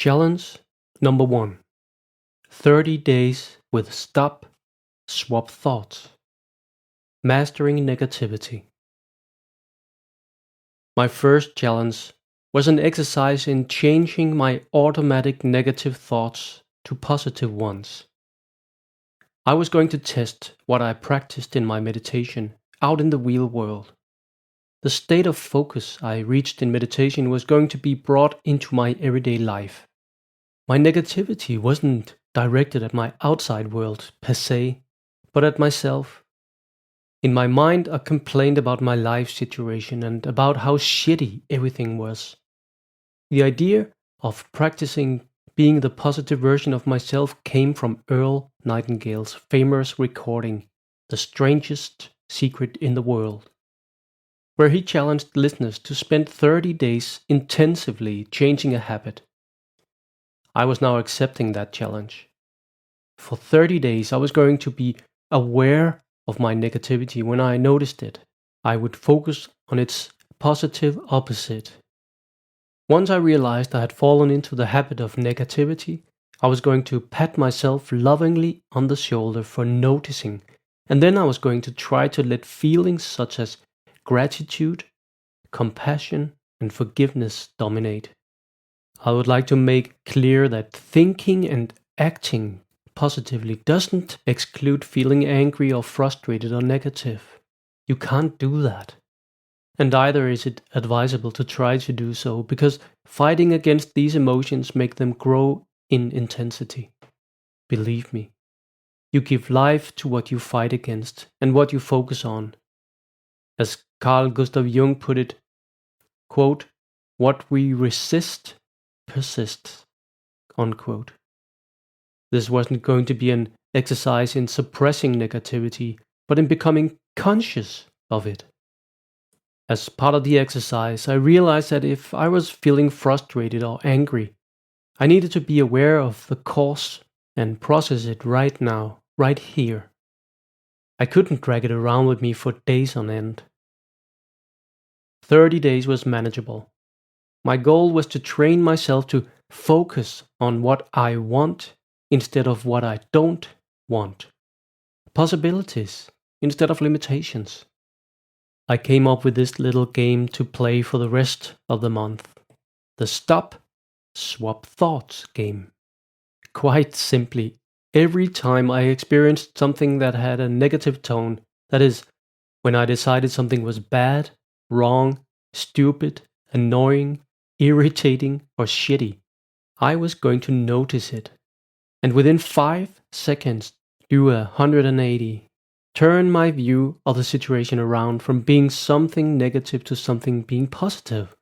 Challenge number 1. 30 days with stop, swap thoughts. Mastering negativity. My first challenge was an exercise in changing my automatic negative thoughts to positive ones. I was going to test what I practiced in my meditation out in the real world. The state of focus I reached in meditation was going to be brought into my everyday life. My negativity wasn't directed at my outside world per se, but at myself. In my mind, I complained about my life situation and about how shitty everything was. The idea of practicing being the positive version of myself came from Earl Nightingale's famous recording, The Strangest Secret in the World, where he challenged listeners to spend 30 days intensively changing a habit. I was now accepting that challenge. For 30 days, I was going to be aware of my negativity when I noticed it. I would focus on its positive opposite. Once I realized I had fallen into the habit of negativity, I was going to pat myself lovingly on the shoulder for noticing, and then I was going to try to let feelings such as gratitude, compassion, and forgiveness dominate. I would like to make clear that thinking and acting positively doesn't exclude feeling angry or frustrated or negative. You can't do that. And either is it advisable to try to do so, because fighting against these emotions make them grow in intensity. Believe me, you give life to what you fight against and what you focus on. As Carl Gustav Jung put it, quote, "What we resist persists," unquote. This wasn't going to be an exercise in suppressing negativity, but in becoming conscious of it. As part of the exercise, I realized that if I was feeling frustrated or angry, I needed to be aware of the cause and process it right now, right here. I couldn't drag it around with me for days on end. 30 days was manageable. My goal was to train myself to focus on what I want instead of what I don't want. Possibilities instead of limitations. I came up with this little game to play for the rest of the month. The Stop, Swap Thoughts game. Quite simply, every time I experienced something that had a negative tone, that is, when I decided something was bad, wrong, stupid, annoying, irritating, or shitty, I was going to notice it. And within 5 seconds, do a 180. Turn my view of the situation around from being something negative to something being positive.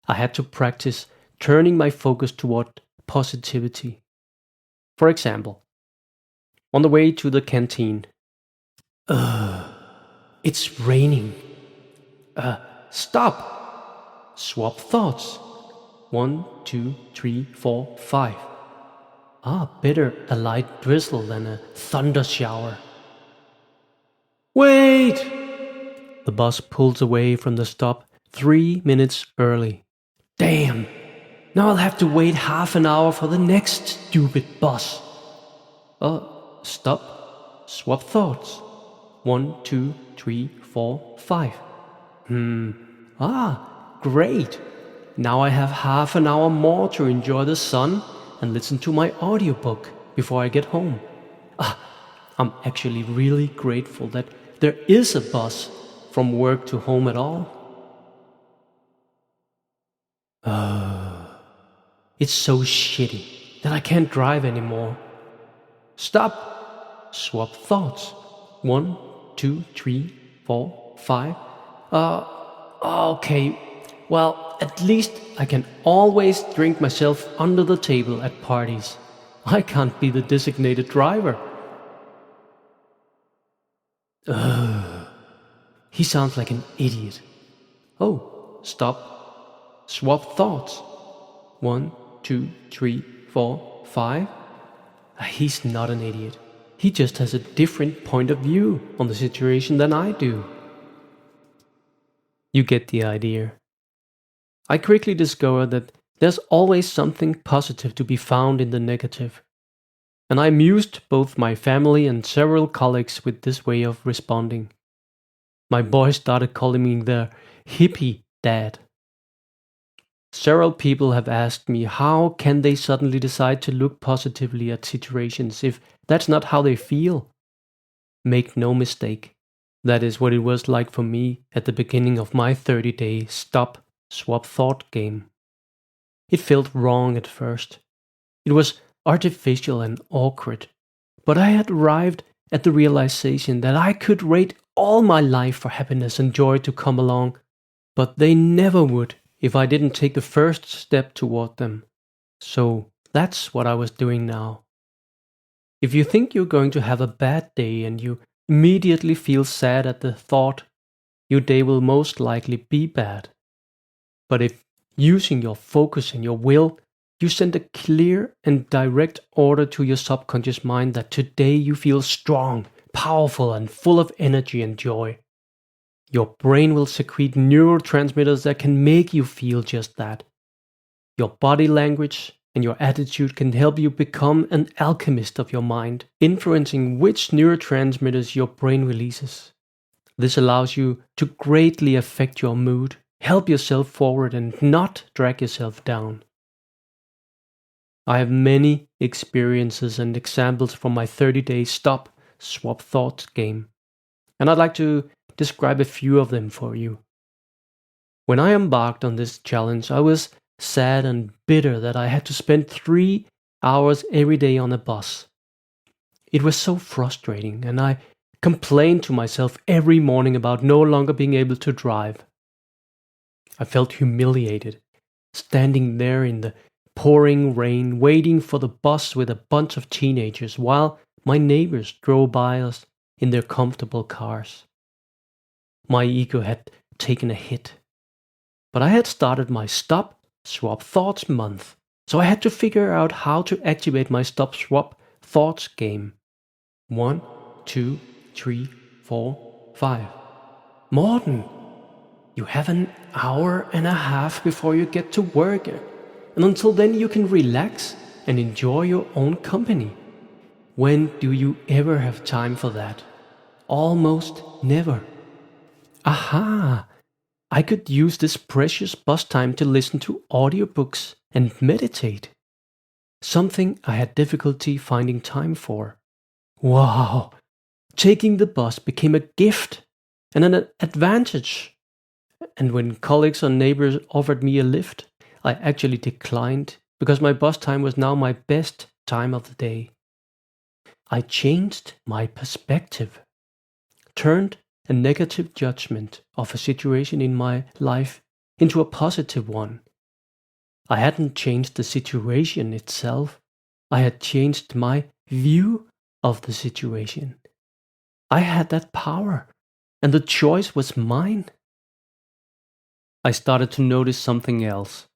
I had to practice turning my focus toward positivity. For example, on the way to the canteen. It's raining. Stop. Swap thoughts. 1, 2, 3, 4, 5. Better a light drizzle than a thunder shower. Wait! The bus pulls away from the stop 3 minutes early. Damn! Now I'll have to wait half an hour for the next stupid bus. Stop. Swap thoughts. 1, 2, 3, 4, 5. Great! Now I have half an hour more to enjoy the sun and listen to my audiobook before I get home. I'm actually really grateful that there is a bus from work to home at all. It's so shitty that I can't drive anymore. Stop. Swap thoughts. 1, 2, 3, 4, 5. Okay. Well, at least I can always drink myself under the table at parties. I can't be the designated driver. He sounds like an idiot. Stop. Swap thoughts. 1, 2, 3, 4, 5. He's not an idiot. He just has a different point of view on the situation than I do. You get the idea. I quickly discovered that There's always something positive to be found in the negative, and I amused both my family and several colleagues with this way of responding. My boys started calling me their hippie dad. Several people have asked me how can they suddenly decide to look positively at situations if that's not how they feel. Make no mistake, that is what it was like for me at the beginning of my 30-day stop, swap thought game. It felt wrong at first. It was artificial and awkward, but I had arrived at the realization that I could wait all my life for happiness and joy to come along, but they never would if I didn't take the first step toward them. So that's what I was doing now. If you think you're going to have a bad day and you immediately feel sad at the thought, your day will most likely be bad. But if using your focus and your will, you send a clear and direct order to your subconscious mind that today you feel strong, powerful, and full of energy and joy. Your brain will secrete neurotransmitters that can make you feel just that. Your body language and your attitude can help you become an alchemist of your mind, influencing which neurotransmitters your brain releases. This allows you to greatly affect your mood, help yourself forward, and not drag yourself down. I have many experiences and examples from my 30-day stop, swap thoughts game, and I'd like to describe a few of them for you. When I embarked on this challenge, I was sad and bitter that I had to spend 3 hours every day on a bus. It was so frustrating, and I complained to myself every morning about no longer being able to drive. I felt humiliated, standing there in the pouring rain, waiting for the bus with a bunch of teenagers while my neighbors drove by us in their comfortable cars. My ego had taken a hit. But I had started my Stop, Swap Thoughts month, so I had to figure out how to activate my Stop, Swap Thoughts game. 1, 2, 3, 4, 5. Morten, you have an hour and a half before you get to work, and until then you can relax and enjoy your own company. When do you ever have time for that? Almost never. Aha! I could use this precious bus time to listen to audiobooks and meditate. Something I had difficulty finding time for. Wow! Taking the bus became a gift and an advantage. And when colleagues or neighbors offered me a lift, I actually declined because my bus time was now my best time of the day. I changed my perspective, turned a negative judgment of a situation in my life into a positive one. I hadn't changed the situation itself, I had changed my view of the situation. I had that power, and the choice was mine. I started to notice something else.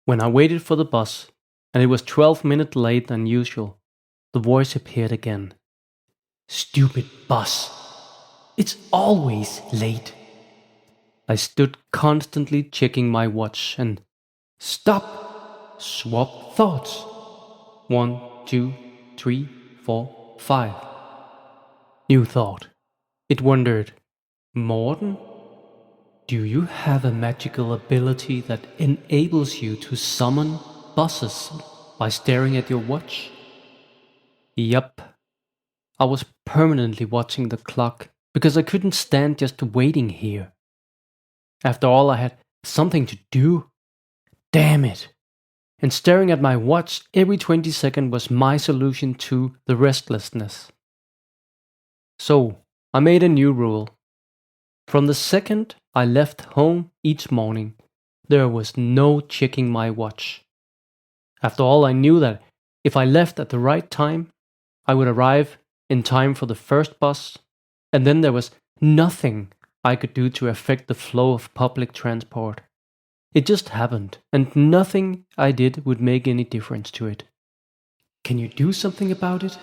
When I waited for the bus, and it was 12 minutes late than usual, the voice appeared again. Stupid bus! It's always late. I stood constantly checking my watch and stop, swap thoughts. 1, 2, 3, 4, 5. New thought. It wondered, Morten, do you have a magical ability that enables you to summon buses by staring at your watch? Yup. I was permanently watching the clock because I couldn't stand just waiting here. After all, I had something to do. Damn it! And staring at my watch every 20 seconds was my solution to the restlessness. So, I made a new rule. From the second I left home each morning, there was no checking my watch. After all, I knew that if I left at the right time, I would arrive in time for the first bus, and then there was nothing I could do to affect the flow of public transport. It just happened, and nothing I did would make any difference to it. Can you do something about it?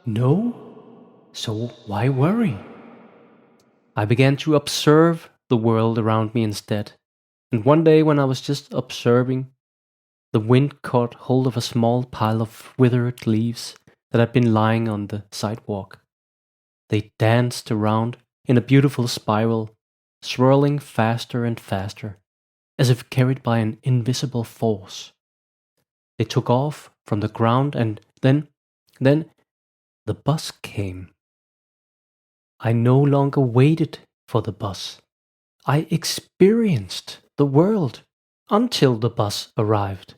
No? So why worry? I began to observe the world around me instead, and one day when I was just observing, The wind caught hold of a small pile of withered leaves that had been lying on the sidewalk. They danced around in a beautiful spiral, swirling faster and faster, as if carried by an invisible force. They took off from the ground, and then the bus came. I no longer waited for the bus. I experienced the world until the bus arrived.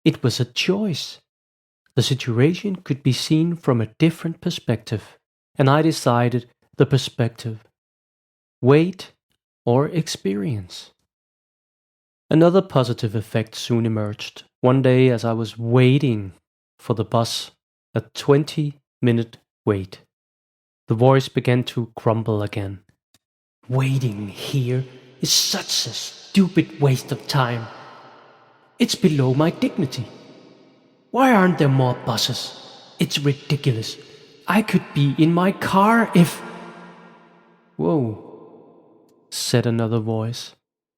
It was a choice. The situation could be seen from a different perspective, and I decided the perspective. Wait or experience. Another positive effect soon emerged. One day, as I was waiting for the bus, a 20-minute wait, the voice began to grumble again. Waiting here is such a stupid waste of time. It's below my dignity. Why aren't there more buses? It's ridiculous. I could be in my car if... Whoa, said another voice.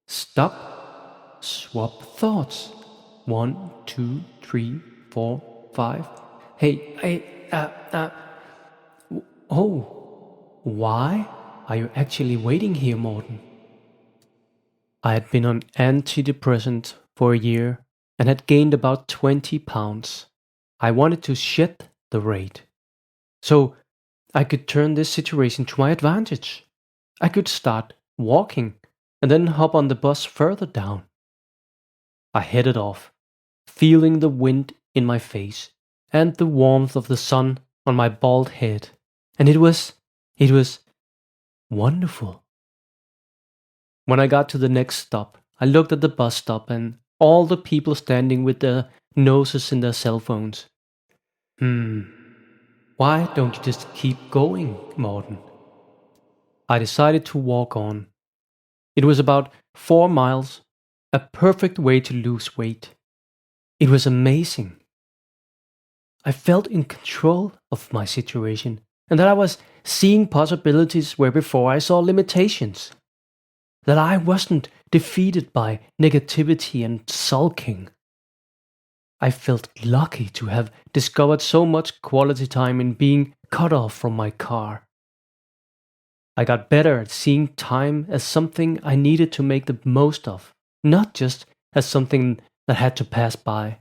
Stop. Swap thoughts. 1, 2, 3, 4, 5. Oh, why are you actually waiting here, Morten? I had been on antidepressant for a year and had gained about 20 pounds. I wanted to shed the weight, so I could turn this situation to my advantage. I could start walking and then hop on the bus further down. I headed off, feeling the wind in my face and the warmth of the sun on my bald head, and it was wonderful. When I got to the next stop, I looked at the bus stop and all the people standing with their noses in their cell phones. Why don't you just keep going, Morten? I decided to walk on. It was about 4 miles, a perfect way to lose weight. It was amazing. I felt in control of my situation and that I was seeing possibilities where before I saw limitations. That I wasn't defeated by negativity and sulking. I felt lucky to have discovered so much quality time in being cut off from my car. I got better at seeing time as something I needed to make the most of, not just as something that had to pass by.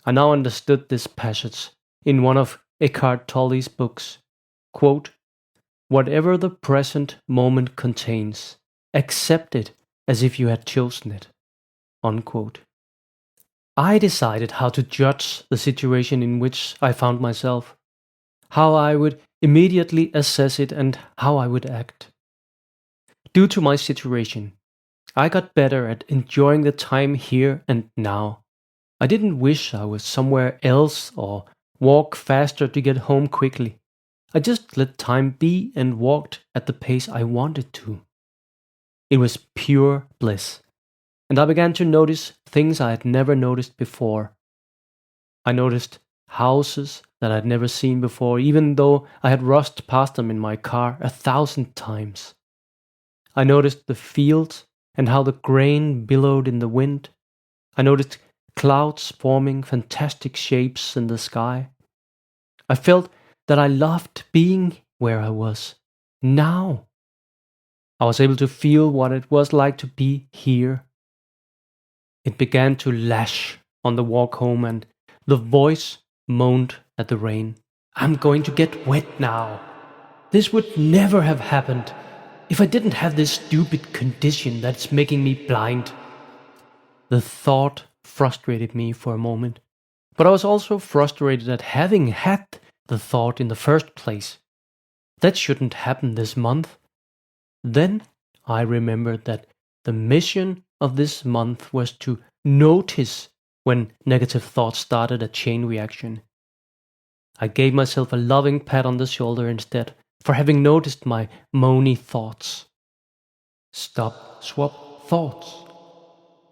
I now understood this passage in one of Eckhart Tolle's books. Quote, whatever the present moment contains, accept it as if you had chosen it. Unquote. I decided how to judge the situation in which I found myself, how I would immediately assess it and how I would act. Due to my situation, I got better at enjoying the time here and now. I didn't wish I was somewhere else or walk faster to get home quickly. I just let time be and walked at the pace I wanted to. It was pure bliss, and I began to notice things I had never noticed before. I noticed houses that I'd never seen before, even though I had rushed past them in my car 1,000 times. I noticed the fields and how the grain billowed in the wind. I noticed clouds forming fantastic shapes in the sky. I felt that I loved being where I was now. I was able to feel what it was like to be here. It began to lash on the walk home, and the voice moaned at the rain. I'm going to get wet now. This would never have happened if I didn't have this stupid condition that's making me blind. The thought frustrated me for a moment, but I was also frustrated at having had the thought in the first place. That shouldn't happen this month. Then I remembered that the mission of this month was to notice when negative thoughts started a chain reaction. I gave myself a loving pat on the shoulder instead for having noticed my moany thoughts. Stop, swap, thoughts.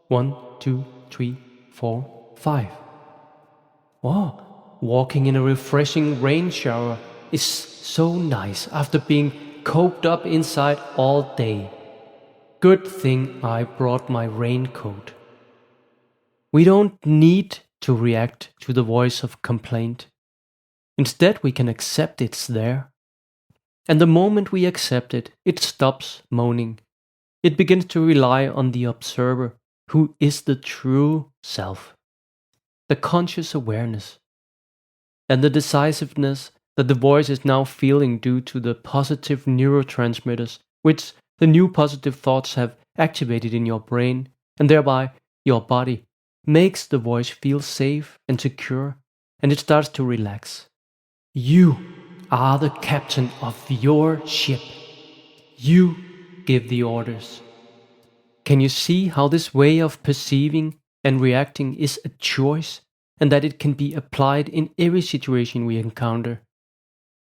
1, 2, 3, 4, 5. Oh, walking in a refreshing rain shower is so nice after being coked up inside all day. Good thing I brought my raincoat. We don't need to react to the voice of complaint. Instead, we can accept it's there. And the moment we accept it, it stops moaning. It begins to rely on the observer, who is the true self, the conscious awareness, and the decisiveness that the voice is now feeling due to the positive neurotransmitters which the new positive thoughts have activated in your brain, and thereby your body, makes the voice feel safe and secure, and it starts to relax. You are the captain of your ship. You give the orders. Can you see how this way of perceiving and reacting is a choice, and that it can be applied in every situation we encounter?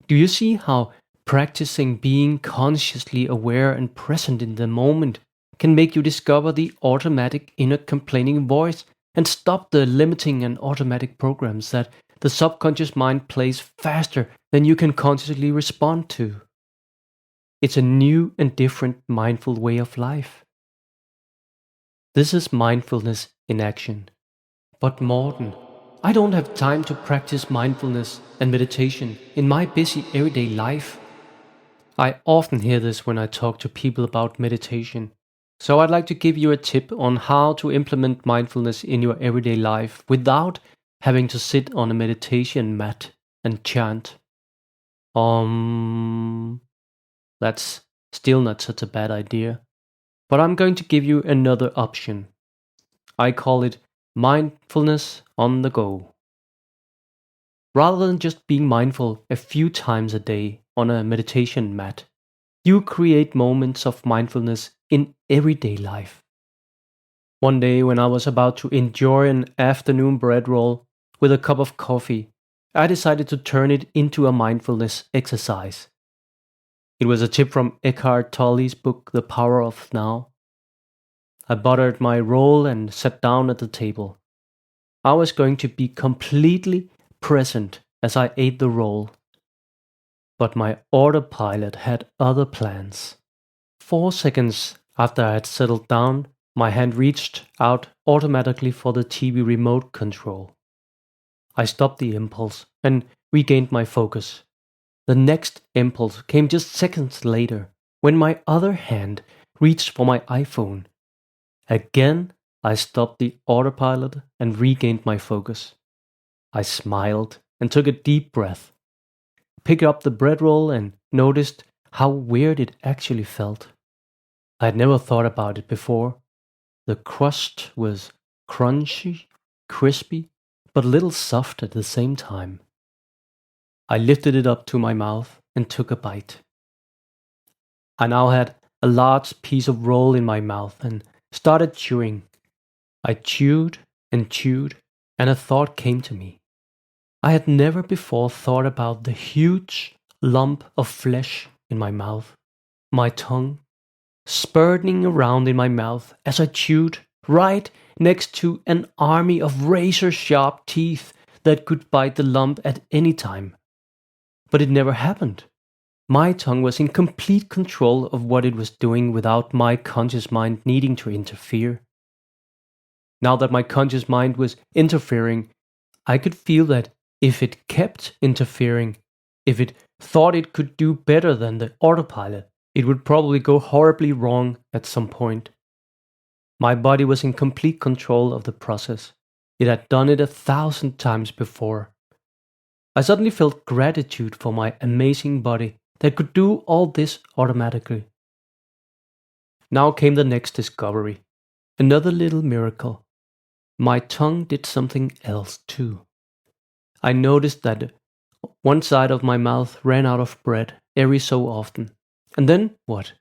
Do you see how practicing being consciously aware and present in the moment can make you discover the automatic inner complaining voice and stop the limiting and automatic programs that the subconscious mind plays faster than you can consciously respond to? It's a new and different mindful way of life. This is mindfulness in action. But Morten, I don't have time to practice mindfulness and meditation in my busy everyday life. I often hear this when I talk to people about meditation. So I'd like to give you a tip on how to implement mindfulness in your everyday life without having to sit on a meditation mat and chant. That's still not such a bad idea. But I'm going to give you another option. I call it mindfulness on the go. Rather than just being mindful a few times a day on a meditation mat, you create moments of mindfulness in everyday life. One day when I was about to enjoy an afternoon bread roll with a cup of coffee, I decided to turn it into a mindfulness exercise. It was a tip from Eckhart Tolle's book, The Power of Now. I buttered my roll and sat down at the table. I was going to be completely present as I ate the roll. But my autopilot had other plans. 4 seconds after I had settled down, my hand reached out automatically for the TV remote control. I stopped the impulse and regained my focus. The next impulse came just seconds later, when my other hand reached for my iPhone. Again, I stopped the autopilot and regained my focus. I smiled and took a deep breath, picked up the bread roll and noticed how weird it actually felt. I had never thought about it before. The crust was crunchy, crispy, but a little soft at the same time. I lifted it up to my mouth and took a bite. I now had a large piece of roll in my mouth and started chewing. I chewed, and a thought came to me. I had never before thought about the huge lump of flesh in my mouth, my tongue, spurting around in my mouth as I chewed, right next to an army of razor-sharp teeth that could bite the lump at any time. But it never happened. My tongue was in complete control of what it was doing without my conscious mind needing to interfere. Now that my conscious mind was interfering, I could feel that if it kept interfering, if it thought it could do better than the autopilot, it would probably go horribly wrong at some point. My body was in complete control of the process. It had done it 1,000 times before. I suddenly felt gratitude for my amazing body that could do all this automatically. Now came the next discovery, another little miracle. My tongue did something else too. I noticed that one side of my mouth ran out of bread every so often. And then what?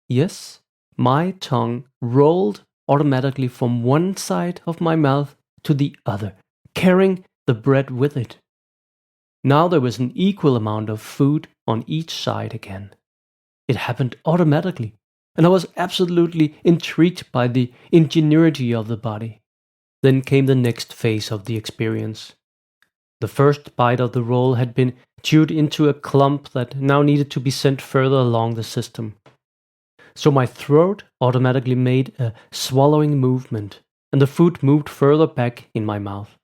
Yes, my tongue rolled automatically from one side of my mouth to the other, carrying the bread with it. Now there was an equal amount of food on each side again. It happened automatically, and I was absolutely intrigued by the ingenuity of the body. Then came the next phase of the experience. The first bite of the roll had been chewed into a clump that now needed to be sent further along the system. So my throat automatically made a swallowing movement, and the food moved further back in my mouth.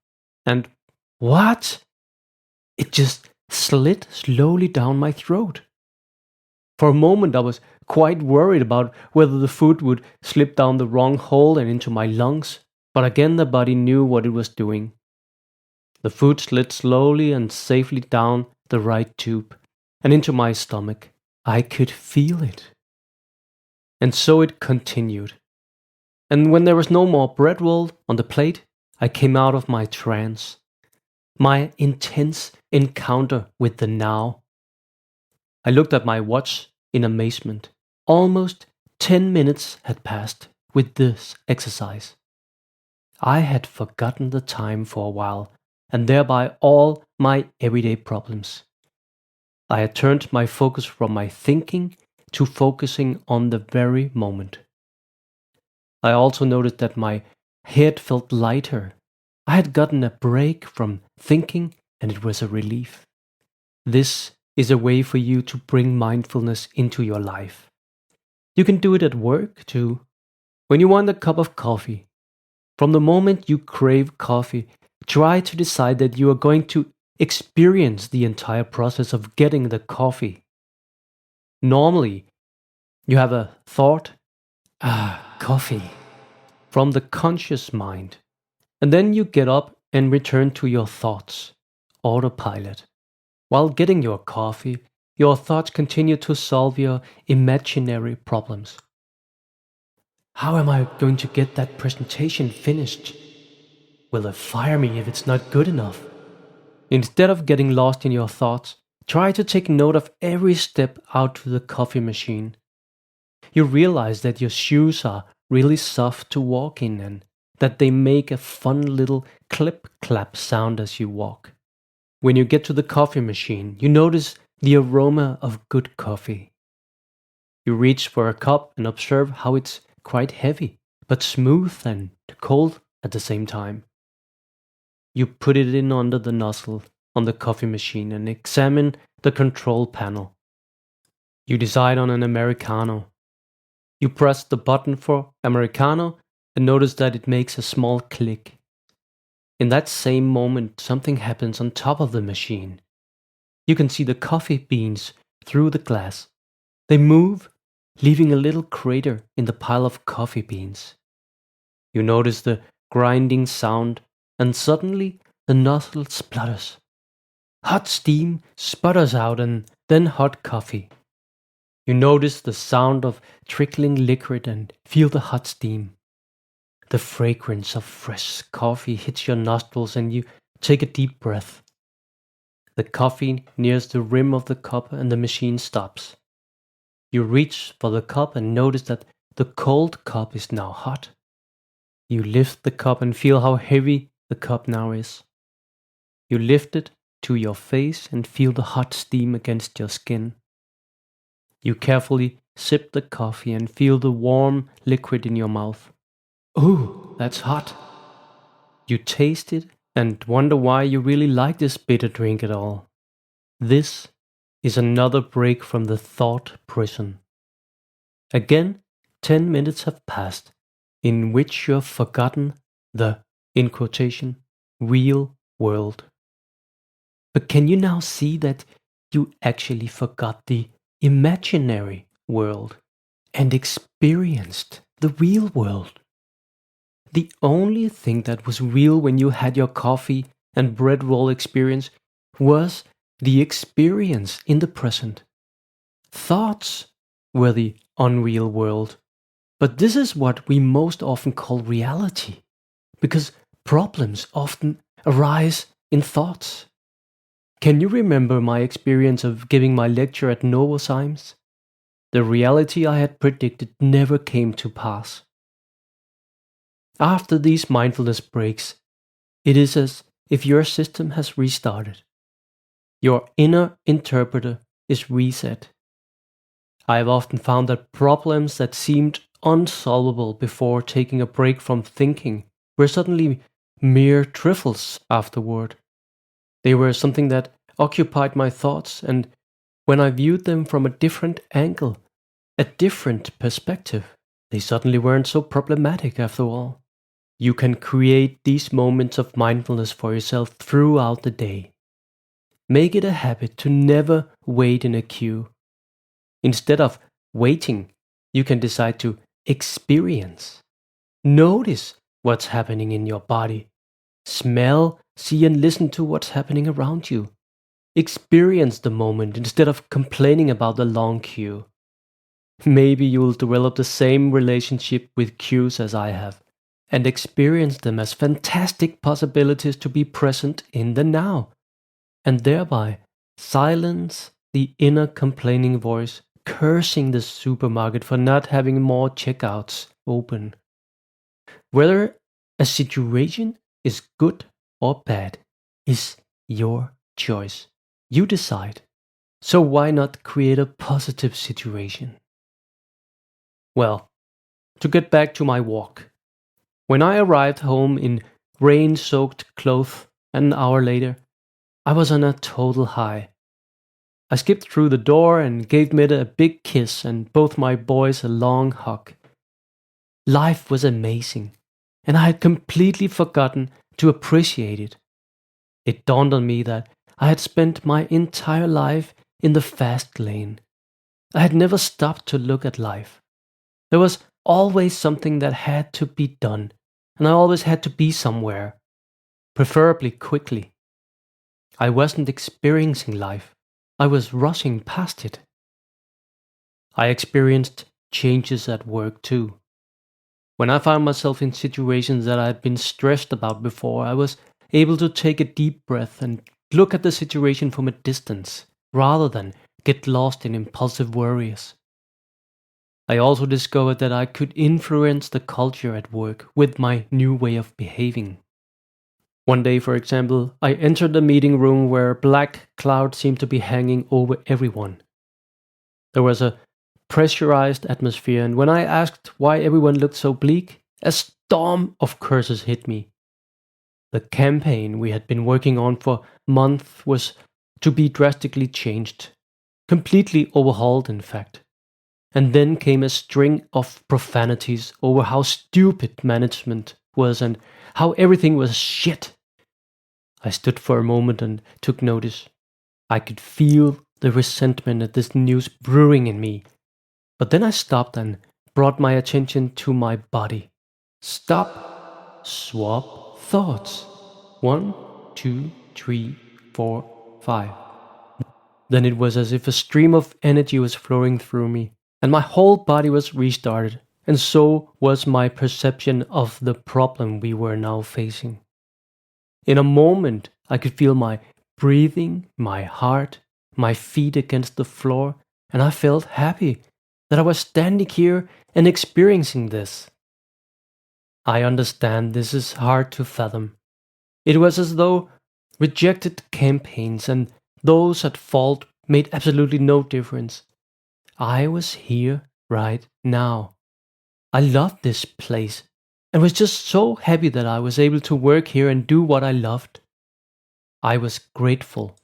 And what? It just slid slowly down my throat. For a moment, I was quite worried about whether the food would slip down the wrong hole and into my lungs, but again the body knew what it was doing. The food slid slowly and safely down the right tube and into my stomach. I could feel it. And so it continued. And when there was no more bread roll on the plate, I came out of my trance, my intense encounter with the now. I looked at my watch in amazement. Almost 10 minutes had passed with this exercise. I had forgotten the time for a while, and thereby all my everyday problems. I had turned my focus from my thinking to focusing on the very moment. I also noticed that my head felt lighter. I had gotten a break from thinking, and it was a relief. This is a way for you to bring mindfulness into your life. You can do it at work too. When you want a cup of coffee, from the moment you crave coffee, try to decide that you are going to experience the entire process of getting the coffee. Normally, you have a thought, coffee, from the conscious mind, and then you get up and return to your thoughts, autopilot. While getting your coffee, your thoughts continue to solve your imaginary problems. How am I going to get that presentation finished? Will they fire me if it's not good enough? Instead of getting lost in your thoughts, try to take note of every step out to the coffee machine. You realize that your shoes are really soft to walk in and that they make a fun little clip-clap sound as you walk. When you get to the coffee machine, you notice the aroma of good coffee. You reach for a cup and observe how it's quite heavy, but smooth and cold at the same time. You put it in under the nozzle on the coffee machine and examine the control panel. You decide on an Americano. You press the button for Americano and notice that it makes a small click. In that same moment, something happens on top of the machine. You can see the coffee beans through the glass. They move, leaving a little crater in the pile of coffee beans. You notice the grinding sound, and suddenly the nozzle splutters. Hot steam sputters out and then hot coffee. You notice the sound of trickling liquid and feel the hot steam. The fragrance of fresh coffee hits your nostrils and you take a deep breath. The coffee nears the rim of the cup and the machine stops. You reach for the cup and notice that the cold cup is now hot. You lift the cup and feel how heavy the cup now is. You lift it to your face and feel the hot steam against your skin. You carefully sip the coffee and feel the warm liquid in your mouth. Ooh, that's hot. You taste it and wonder why you really like this bitter drink at all. This is another break from the thought prison. Again, 10 minutes have passed in which you have forgotten the, in quotation, real world. But can you now see that you actually forgot the imaginary world and experienced the real world? The only thing that was real when you had your coffee and bread roll experience was the experience in the present. Thoughts were the unreal world. But this is what we most often call reality, because problems often arise in thoughts. Can you remember my experience of giving my lecture at Novozymes? The reality I had predicted never came to pass. After these mindfulness breaks, it is as if your system has restarted. Your inner interpreter is reset. I have often found that problems that seemed unsolvable before taking a break from thinking were suddenly mere trifles afterward. They were something that occupied my thoughts, and when I viewed them from a different angle, a different perspective, they suddenly weren't so problematic after all. You can create these moments of mindfulness for yourself throughout the day. Make it a habit to never wait in a queue. Instead of waiting, you can decide to experience. Notice what's happening in your body. Smell, see, and listen to what's happening around you. Experience the moment instead of complaining about the long queue. Maybe you'll develop the same relationship with queues as I have, and experience them as fantastic possibilities to be present in the now, and thereby silence the inner complaining voice cursing the supermarket for not having more checkouts open. Whether a situation is good or bad is your choice. You decide. So why not create a positive situation? Well, to get back to my walk. When I arrived home in rain-soaked clothes an hour later, I was on a total high. I skipped through the door and gave Mette a big kiss and both my boys a long hug. Life was amazing, and I had completely forgotten to appreciate it. It dawned on me that I had spent my entire life in the fast lane. I had never stopped to look at life. There was always something that had to be done, and I always had to be somewhere, preferably quickly. I wasn't experiencing life. I was rushing past it. I experienced changes at work too. When I found myself in situations that I had been stressed about before, I was able to take a deep breath and look at the situation from a distance, rather than get lost in impulsive worries. I also discovered that I could influence the culture at work with my new way of behaving. One day, for example, I entered the meeting room where a black cloud seemed to be hanging over everyone. There was a pressurized atmosphere, and when I asked why everyone looked so bleak, a storm of curses hit me. The campaign we had been working on for months was to be drastically changed, completely overhauled, in fact. And then came a string of profanities over how stupid management was and how everything was shit. I stood for a moment and took notice. I could feel the resentment at this news brewing in me. But then I stopped and brought my attention to my body. Stop, swap, thoughts. 1, 2, 3, 4, 5. Then it was as if a stream of energy was flowing through me, and my whole body was restarted, and so was my perception of the problem we were now facing. In a moment, I could feel my breathing, my heart, my feet against the floor, and I felt happy that I was standing here and experiencing this. I understand this is hard to fathom. It was as though rejected campaigns and those at fault made absolutely no difference. I was here right now. I loved this place and was just so happy that I was able to work here and do what I loved. I was grateful.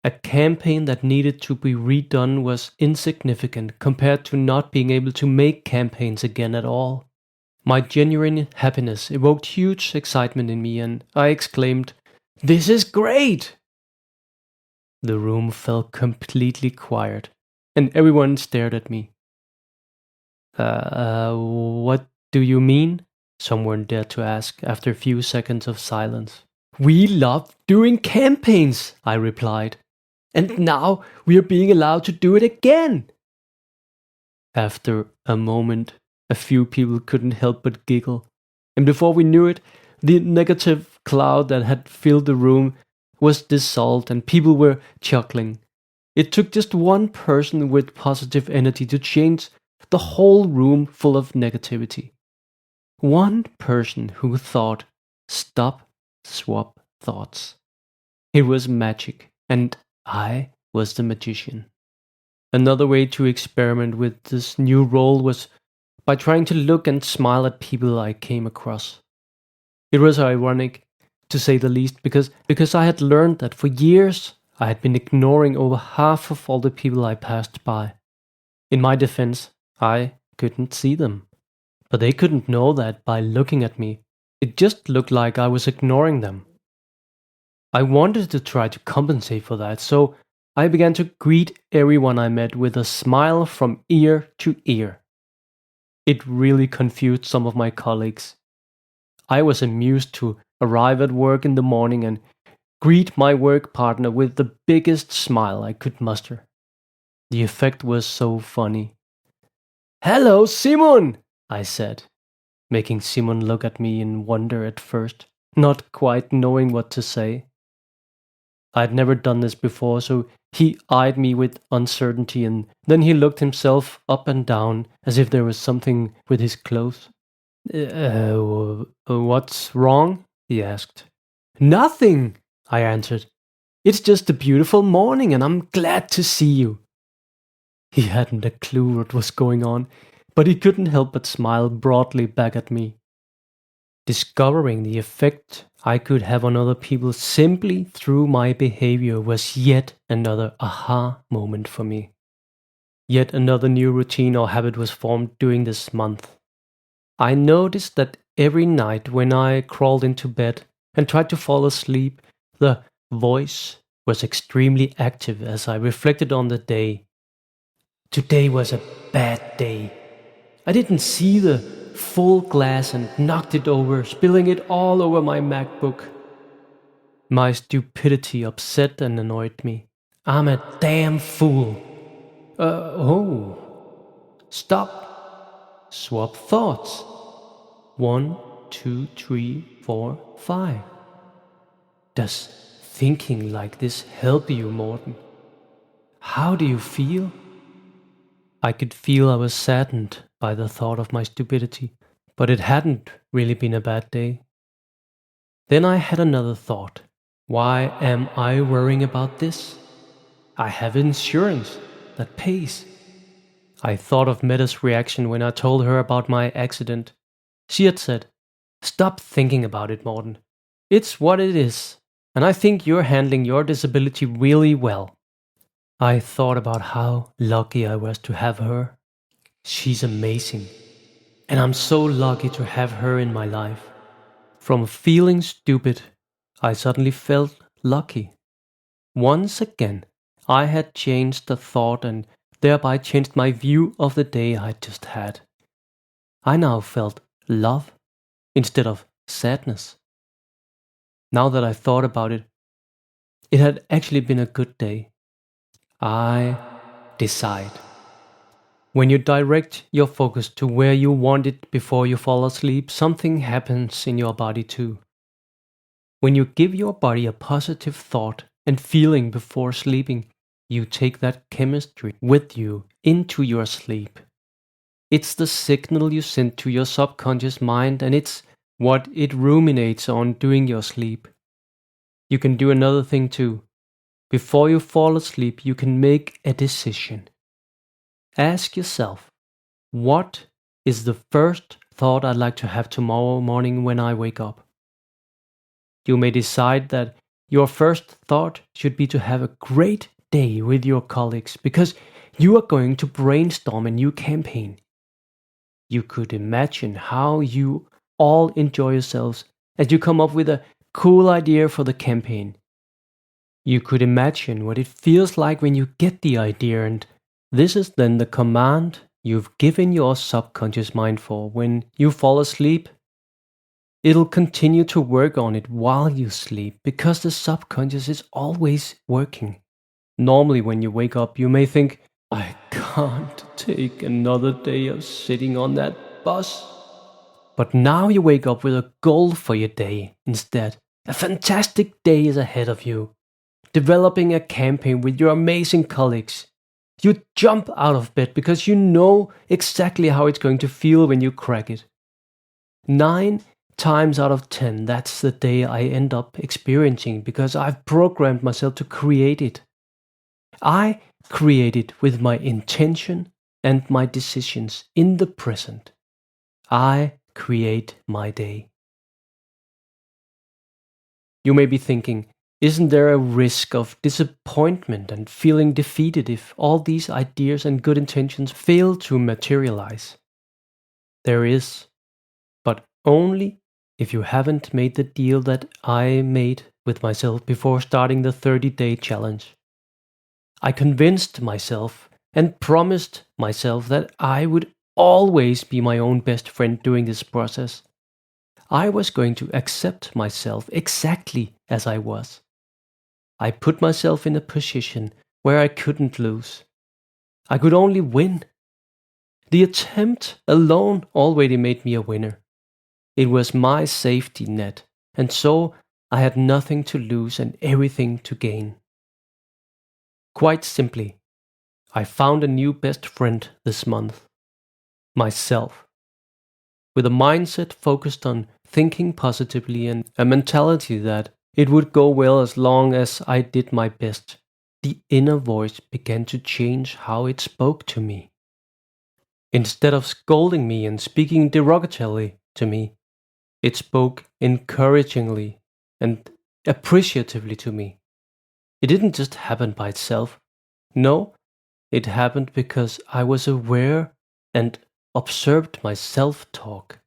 A campaign that needed to be redone was insignificant compared to not being able to make campaigns again at all. My genuine happiness evoked huge excitement in me, and I exclaimed, "This is great!" The room fell completely quiet, and everyone stared at me. What do you mean?" someone dared to ask after a few seconds of silence. "We love doing campaigns," I replied. "And now we are being allowed to do it again." After a moment, a few people couldn't help but giggle, and before we knew it, the negative cloud that had filled the room was dissolved and people were chuckling. It took just one person with positive energy to change the whole room full of negativity. One person who thought, "Stop, swap thoughts." It was magic, and I was the magician. Another way to experiment with this new role was by trying to look and smile at people I came across. It was ironic, to say the least, because I had learned that for years I had been ignoring over half of all the people I passed by. In my defense, I couldn't see them. But they couldn't know that by looking at me. It just looked like I was ignoring them. I wanted to try to compensate for that, so I began to greet everyone I met with a smile from ear to ear. It really confused some of my colleagues. I was amused to arrive at work in the morning and greet my work partner with the biggest smile I could muster. The effect was so funny. "Hello, Simon!" I said, making Simon look at me in wonder at first, not quite knowing what to say. I'd never done this before, so he eyed me with uncertainty, and then he looked himself up and down as if there was something with his clothes. What's wrong?" he asked. "Nothing," I answered. "It's just a beautiful morning and I'm glad to see you." He hadn't a clue what was going on, but he couldn't help but smile broadly back at me. Discovering the effect I could have on other people simply through my behavior was yet another aha moment for me. Yet another new routine or habit was formed during this month. I noticed that every night when I crawled into bed and tried to fall asleep, the voice was extremely active as I reflected on the day. Today was a bad day. I didn't see the full glass and knocked it over, spilling it all over my MacBook. My stupidity upset and annoyed me. I'm a damn fool. Stop. Swap thoughts. 1, 2, 3, 4, 5. Does thinking like this help you, Morten? How do you feel? I could feel I was saddened by the thought of my stupidity, but it hadn't really been a bad day. Then I had another thought. Why am I worrying about this? I have insurance that pays. I thought of Metta's reaction when I told her about my accident. She had said, "Stop thinking about it, Morten. It's what it is, and I think you're handling your disability really well." I thought about how lucky I was to have her. She's amazing, and I'm so lucky to have her in my life. From feeling stupid, I suddenly felt lucky. Once again, I had changed the thought and thereby changed my view of the day I just had. I now felt love instead of sadness. Now that I thought about it, it had actually been a good day. I decide. When you direct your focus to where you want it before you fall asleep, something happens in your body too. When you give your body a positive thought and feeling before sleeping, you take that chemistry with you into your sleep. It's the signal you send to your subconscious mind, and it's what it ruminates on during your sleep. You can do another thing too. Before you fall asleep, you can make a decision. Ask yourself, what is the first thought I'd like to have tomorrow morning when I wake up? You may decide that your first thought should be to have a great day with your colleagues because you are going to brainstorm a new campaign. You could imagine how you all enjoy yourselves as you come up with a cool idea for the campaign. You could imagine what it feels like when you get the idea, and this is then the command you've given your subconscious mind for when you fall asleep. It'll continue to work on it while you sleep because the subconscious is always working. Normally, when you wake up, you may think, "I can't take another day of sitting on that bus." But now you wake up with a goal for your day instead. A fantastic day is ahead of you. Developing a campaign with your amazing colleagues. You jump out of bed because you know exactly how it's going to feel when you crack it. 9 times out of 10, that's the day I end up experiencing because I've programmed myself to create it. I create it with my intention and my decisions in the present. I create my day. You may be thinking, isn't there a risk of disappointment and feeling defeated if all these ideas and good intentions fail to materialize? There is, but only if you haven't made the deal that I made with myself before starting the 30-day challenge. I convinced myself and promised myself that I would always be my own best friend during this process. I was going to accept myself exactly as I was. I put myself in a position where I couldn't lose. I could only win. The attempt alone already made me a winner. It was my safety net, and so I had nothing to lose and everything to gain. Quite simply, I found a new best friend this month. Myself. With a mindset focused on thinking positively and a mentality that it would go well as long as I did my best, the inner voice began to change how it spoke to me. Instead of scolding me and speaking derogatorily to me, it spoke encouragingly and appreciatively to me. It didn't just happen by itself. No, it happened because I was aware and observed my self-talk,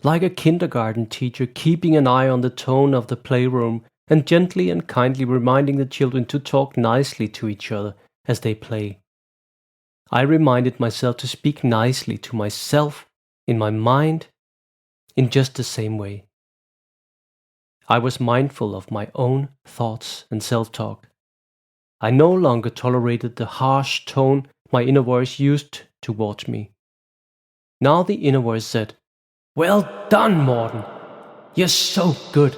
like a kindergarten teacher keeping an eye on the tone of the playroom and gently and kindly reminding the children to talk nicely to each other as they play. I reminded myself to speak nicely to myself in my mind in just the same way. I was mindful of my own thoughts and self-talk. I no longer tolerated the harsh tone my inner voice used towards me. Now the inner voice said, "Well done, Morten. You're so good.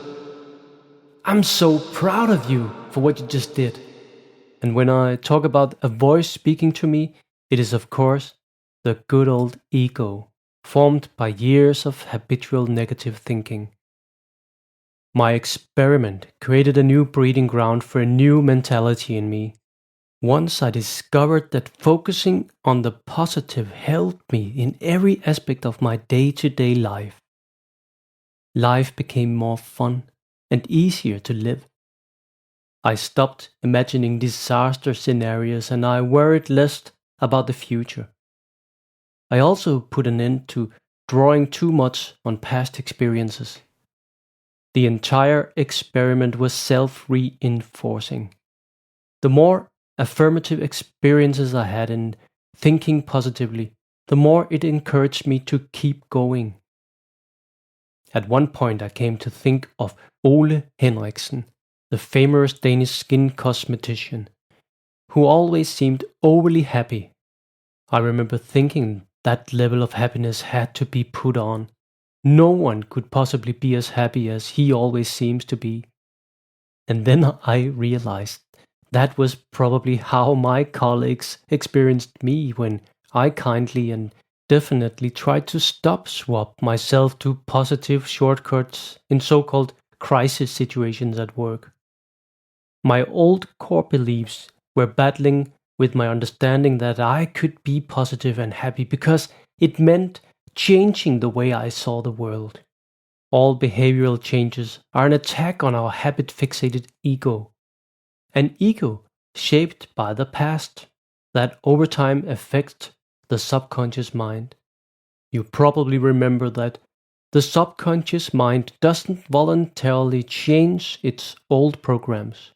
I'm so proud of you for what you just did." And when I talk about a voice speaking to me, it is of course the good old ego, formed by years of habitual negative thinking. My experiment created a new breeding ground for a new mentality in me. Once I discovered that focusing on the positive helped me in every aspect of my day-to-day life. Life became more fun and easier to live. I stopped imagining disaster scenarios and I worried less about the future. I also put an end to drawing too much on past experiences. The entire experiment was self-reinforcing. The more affirmative experiences I had in thinking positively, the more it encouraged me to keep going. At one point I came to think of Ole Henriksen, the famous Danish skin cosmetician, who always seemed overly happy. I remember thinking that level of happiness had to be put on. No one could possibly be as happy as he always seems to be. And then I realized that was probably how my colleagues experienced me when I kindly and definitely tried to swap myself to positive shortcuts in so-called crisis situations at work. My old core beliefs were battling with my understanding that I could be positive and happy because it meant changing the way I saw the world. All behavioral changes are an attack on our habit-fixated ego. An ego shaped by the past that over time affects the subconscious mind. You probably remember that the subconscious mind doesn't voluntarily change its old programs.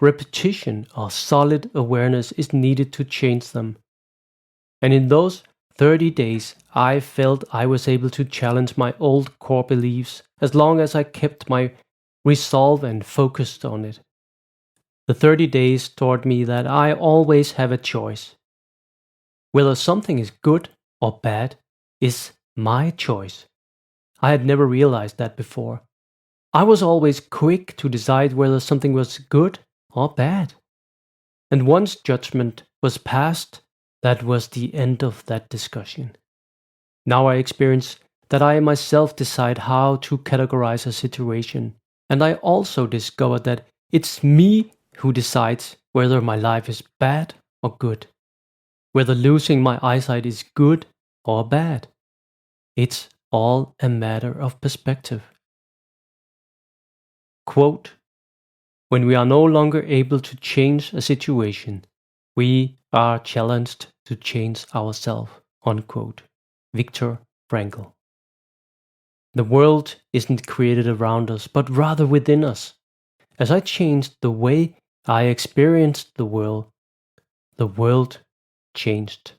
Repetition or solid awareness is needed to change them. And in those 30 days, I felt I was able to challenge my old core beliefs as long as I kept my resolve and focused on it. The 30 days taught me that I always have a choice. Whether something is good or bad is my choice. I had never realized that before. I was always quick to decide whether something was good or bad. And once judgment was passed, that was the end of that discussion. Now I experience that I myself decide how to categorize a situation. And I also discovered that it's me who decides whether my life is bad or good, whether losing my eyesight is good or bad. It's all a matter of perspective. Quote, "When we are no longer able to change a situation, we are challenged to change ourselves." Unquote. Viktor Frankl. The world isn't created around us, but rather within us. As I changed the way I experienced the world changed.